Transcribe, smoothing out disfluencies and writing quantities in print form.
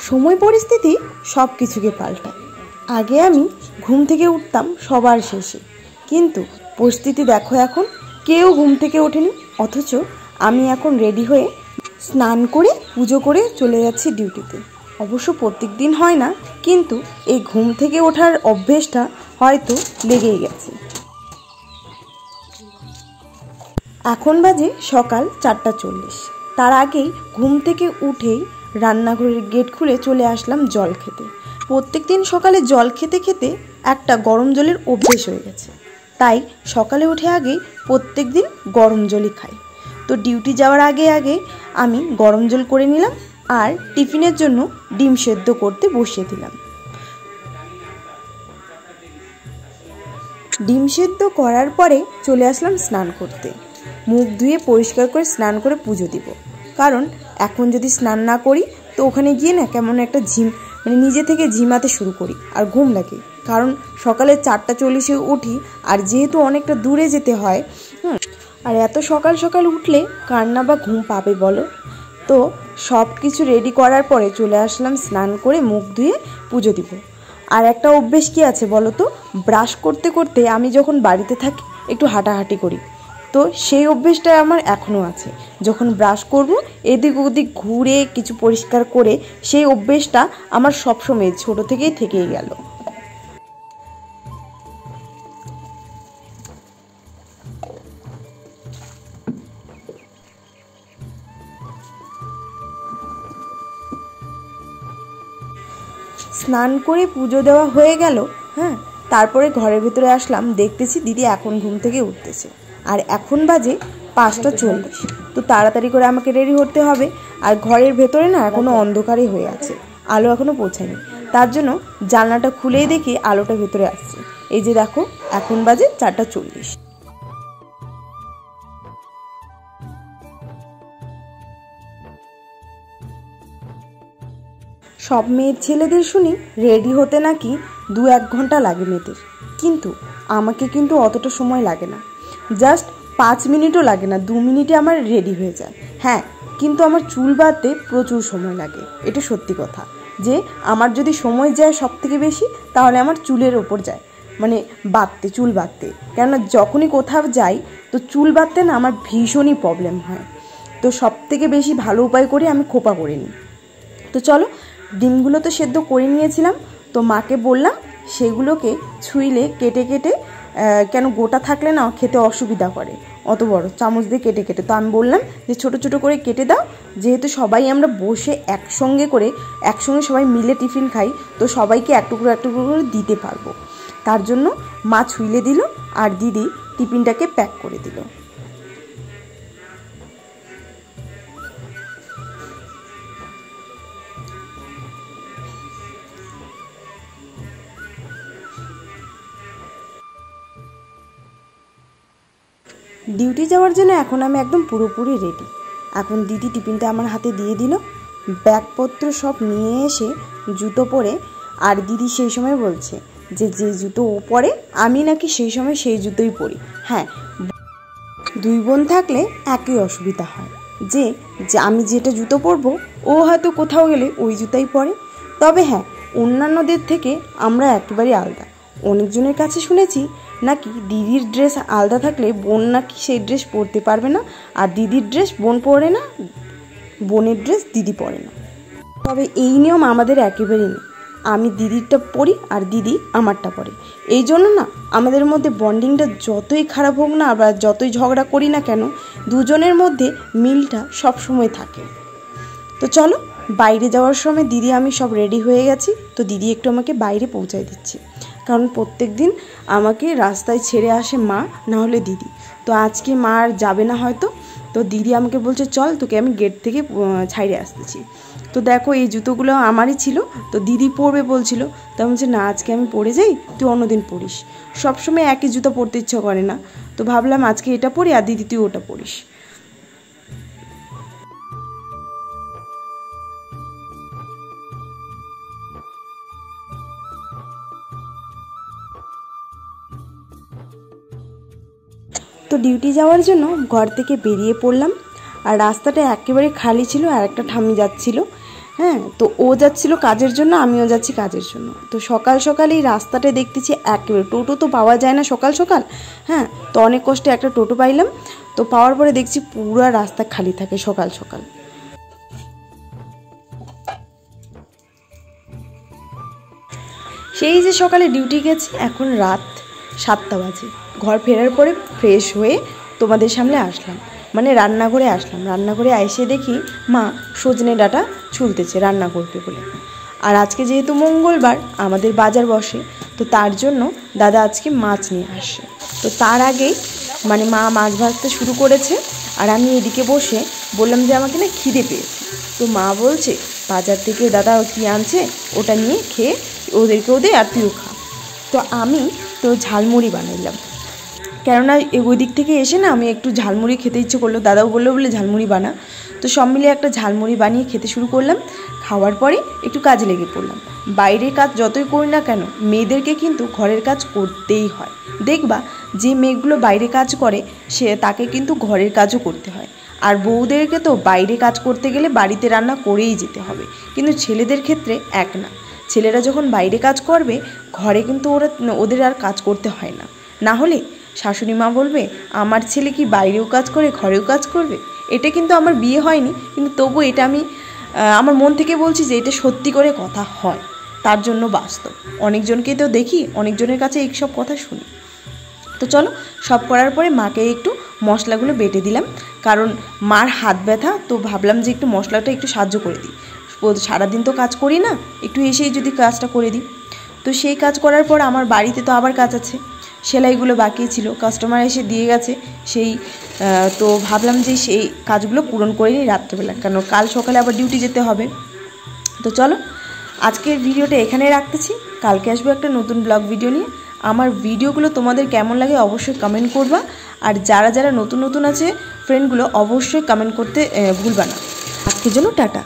সময় পরিস্থিতি সব কিছুকে পাল্টায়। আগে আমি ঘুম থেকে উঠতাম সবার শেষে, কিন্তু পরিস্থিতি দেখো এখন কেউ ঘুম থেকে ওঠেনি, অথচ আমি এখন রেডি হয়ে স্নান করে পুজো করে চলে যাচ্ছি ডিউটিতে। অবশ্য প্রত্যেক দিন হয় না, কিন্তু এই ঘুম থেকে ওঠার অভ্যেসটা হয়তো লেগেই গেছে। এখন বাজে সকাল 4:40। তার আগেই ঘুম থেকে উঠেই রান্নাঘরের গেট খুলে চলে আসলাম জল খেতে। প্রত্যেক দিন সকালে জল খেতে খেতে একটা গরম জলের অভ্যেস হয়ে গেছে, তাই সকালে উঠে আগেই প্রত্যেক দিন গরম জলই খাই। তো ডিউটি যাওয়ার আগে আগে আমি গরম জল করে নিলাম আর টিফিনের জন্য ডিম সেদ্ধ করতে বসিয়ে দিলাম। ডিম সেদ্ধ করার পরে চলে আসলাম স্নান করতে। মুখ ধুয়ে পরিষ্কার করে স্নান করে পুজো দিব, কারণ এখন যদি স্নান না করি তো ওখানে গিয়ে না কেমন একটা নিজে থেকে ঝিমাতে শুরু করি আর ঘুম লাগে। কারণ সকালে 4:40 উঠি, আর যেহেতু অনেকটা দূরে যেতে হয়, আর এত সকাল সকাল উঠলে কার না বা ঘুম পাবে বলো। তো সব কিছু রেডি করার পরে চলে আসলাম স্নান করে মুখ ধুয়ে পুজো দিব। আর একটা অভ্যেস কি আছে বলো তো, ব্রাশ করতে করতে আমি যখন বাড়িতে থাকি একটু হাঁটাহাঁটি করি, তো সেই অভ্যেসটা আমার এখনও আছে। যখন ব্রাশ করব এদিক ওদিক ঘুরে কিছু পরিষ্কার করে, সেই অভ্যেসটা আমার সবসময় ছোটো থেকেই থেকেই গেল। স্নান করে পুজো দেওয়া হয়ে গেল, তারপরে ঘরের ভিতরে আসলাম, দেখতেছি দিদি এখন ঘুম থেকে উঠতেছে, আর এখন বাজে 5:40। তো তাড়াতাড়ি করে আমাকে রেডি হতে হবে, আর ঘরের ভেতরে না এখনও অন্ধকারই হয়ে আছে, আলো এখনও পৌঁছায়নি। তার জন্য জানলাটা খুলেই দেখি আলোটা ভেতরে আসছে। এই যে দেখো এখন বাজে 4:40। সব মেয়ের ছেলেদের শুনি রেডি হতে নাকি 2-1 ঘন্টা লাগে মেয়েদের, কিন্তু আমাকে কিন্তু অতটা সময় লাগে না, জাস্ট 5 মিনিটও লাগে না, 2 মিনিটে আমার রেডি হয়ে যায়। হ্যাঁ, কিন্তু আমার চুল বাঁধতে প্রচুর সময় লাগে, এটা সত্যি কথা। যে আমার যদি সময় যায় সব থেকে বেশি, তাহলে আমার চুলের ওপর যায়, চুল বাঁধতে। কেননা যখনই কোথাও যাই তো চুল বাঁধতে না আমার ভীষণই প্রবলেম হয়। তো সব থেকে বেশি ভালো উপায় করে আমি খোপা করে নিই। তো চলো, ডিমগুলো তো সেদ্ধ করে নিয়েছিলাম, তো মাকে বললাম সেগুলোকে ছুঁইলে কেটে কেটে, কেন গোটা থাকলে না খেতে অসুবিধা করে, অত বড় চামচ দিয়ে কেটে কেটে। তো আমি বললাম যে ছোট ছোট করে কেটে দাও, যেহেতু সবাই আমরা বসে একসঙ্গে সবাই মিলে টিফিন খাই, তো সবাইকে এক টুকরো করে দিতে পারবো। তার জন্য মা ছুঁইলে দিল আর দিদি টিফিনটাকে প্যাক করে দিল। ডিউটি যাওয়ার জন্য এখন আমি একদম পুরোপুরি রেডি। এখন দিদি টিফিনটা আমার হাতে দিয়ে দিল, ব্যাগপত্র সব নিয়ে এসে জুতো পরে, আর দিদি সেই সময় বলছে যে যে জুতো ও পরে আমি নাকি সেই সময় সেই জুতোই পরি। হ্যাঁ, 2 বোন থাকলে একই অসুবিধা হয়, যে আমি যেটা জুতো পরবো ও হয়তো কোথাও গেলে ওই জুতাই পরে। তবে হ্যাঁ, অন্যান্যদের থেকে আমরা একেবারেই আলাদা। অনেকজনের কাছে শুনেছি নাকি দিদির ড্রেস আলাদা থাকলে বোন নাকি সেই ড্রেস পরতে পারবে না, আর দিদির ড্রেস বোন পরে না, বোনের ড্রেস দিদি পরে না। তবে এই নিয়ম আমাদের একেবারেই নেই। আমি দিদিরটা পরি আর দিদি আমারটা পরে। এই জন্য না আমাদের মধ্যে বন্ডিংটা যতই খারাপ হোক না, বা যতই ঝগড়া করি না কেন, দুজনের মধ্যে মিলটা সব সময় থাকে। তো চলো, বাইরে যাওয়ার সময় দিদি আমি সব রেডি হয়ে গেছি, তো দিদি একটু আমাকে বাইরে পৌঁছায় দিচ্ছি, কারণ প্রত্যেক দিন আমাকে রাস্তায় ছেড়ে আসে মা, না হলে দিদি। তো আজকে মা আর যাবে না হয়তো, তো দিদি আমাকে বলছে চল তোকে আমি গেট থেকে ছাইড়ে আসতেছি। তো দেখো এই জুতোগুলো আমারই ছিল, তো দিদি পরবে বলছিল, তো আমি বলছি না আজকে আমি পরে যাই, তুই অন্যদিন পরিস। সবসময় একই জুতো পরতে ইচ্ছা করে না, তো ভাবলাম আজকে এটা পরি আর দিদি তুই ওটা পরিস। তো ডিউটি যাওয়ার জন্য ঘর থেকে বেরিয়ে পড়লাম, আর রাস্তাটা একেবারে খালি ছিল, আর একটা ঠাম্মি যাচ্ছিল। হ্যাঁ, তো ও যাচ্ছিল কাজের জন্য, আমিও যাচ্ছি কাজের জন্য। তো সকাল সকাল এই রাস্তাটা দেখতেছি একেবারে, টোটো তো পাওয়া যায় না সকাল সকাল। হ্যাঁ, তো অনেক কষ্টে একটা টোটো পাইলাম। তো পাওয়ার পরে দেখছি পুরো রাস্তা খালি থাকে সকাল সকাল। সেই যে সকালে ডিউটি গেছি, এখন রাত 7টা বাজে। ঘর ফেরার পরে ফ্রেশ হয়ে তোমাদের সামনে আসলাম, মানে রান্নাঘরে আসলাম। রান্নাঘরে এসে দেখি মা সজনে ডাঁটা ছুলতেছে রান্না করবে বলে। আর আজকে যেহেতু মঙ্গলবার আমাদের বাজার বসে, তো তার জন্য দাদা আজকে মাছ নিয়ে আসে। তো তার আগেই মানে মা মাছ ভাজতে শুরু করেছে, আর আমি এদিকে বসে বললাম যে আমাকে না খিদে পেয়েছে। তো মা বলছে বাজার থেকে দাদা কী আনছে ওটা নিয়ে খেয়ে ওদেরকেও দে আর তুইও খা। তো আমি তো ঝালমুড়ি বানাইলাম, কেননা ওই দিক থেকে এসে না আমি একটু ঝালমুড়ি খেতে ইচ্ছে করলো, দাদাও বললো বলে ঝালমুড়ি বানা। তো সব মিলিয়ে একটা ঝালমুড়ি বানিয়ে খেতে শুরু করলাম। খাওয়ার পরে একটু কাজে লেগে পড়লাম। বাইরের কাজ যতই করি না কেন, মেয়েদেরকে কিন্তু ঘরের কাজ করতেই হয়। দেখবা যে মেয়েগুলো বাইরে কাজ করে সে তাকে কিন্তু ঘরের কাজও করতে হয়। আর বউদেরকে তো বাইরে কাজ করতে গেলে বাড়িতে রান্না করেই যেতে হবে, কিন্তু ছেলেদের ক্ষেত্রে এক না। ছেলেরা যখন বাইরে কাজ করবে ঘরে কিন্তু ওদের আর কাজ করতে হয় না। না হলে শাশুড়ি মা বলবে আমার ছেলে কি বাইরেও কাজ করে ঘরেও কাজ করবে। এটা কিন্তু আমার বিয়ে হয়নি, কিন্তু তবু এটা আমি আমার মন থেকে বলছি যে এটা সত্যি করে কথা হয়, তার জন্য বাস্তব। অনেকজনকেই তো দেখি, অনেকজনের কাছে এই সব কথা শুনি। তো চলো সব করার পরে মাকে একটু মশলাগুলো বেটে দিলাম, কারণ মার হাত ব্যথা, তো ভাবলাম যে একটু মশলাটা একটু সাহায্য করে দিই। সারাদিন তো কাজ করি না, একটু এসেই যদি কাজটা করে দিই। তো সেই কাজ করার পর আমার বাড়িতে তো আবার কাজ আছে, সেলাইগুলো বাকি ছিল, কাস্টমার এসে দিয়ে গেছে সেই। তো ভাবলাম যে সেই কাজগুলো পূরণ করে নিই রাত্রেবেলা, কারণ কাল সকালে আবার ডিউটি যেতে হবে। তো চলো আজকের ভিডিওটা এখানে রাখতেছি, কালকে আসবো একটা নতুন ব্লগ ভিডিও নিয়ে। আমার ভিডিওগুলো তোমাদের কেমন লাগে অবশ্যই কমেন্ট করবা, আর যারা যারা নতুন নতুন আছে ফ্রেন্ডগুলো অবশ্যই কমেন্ট করতে ভুলবা না। আজকের জন্য টাটা।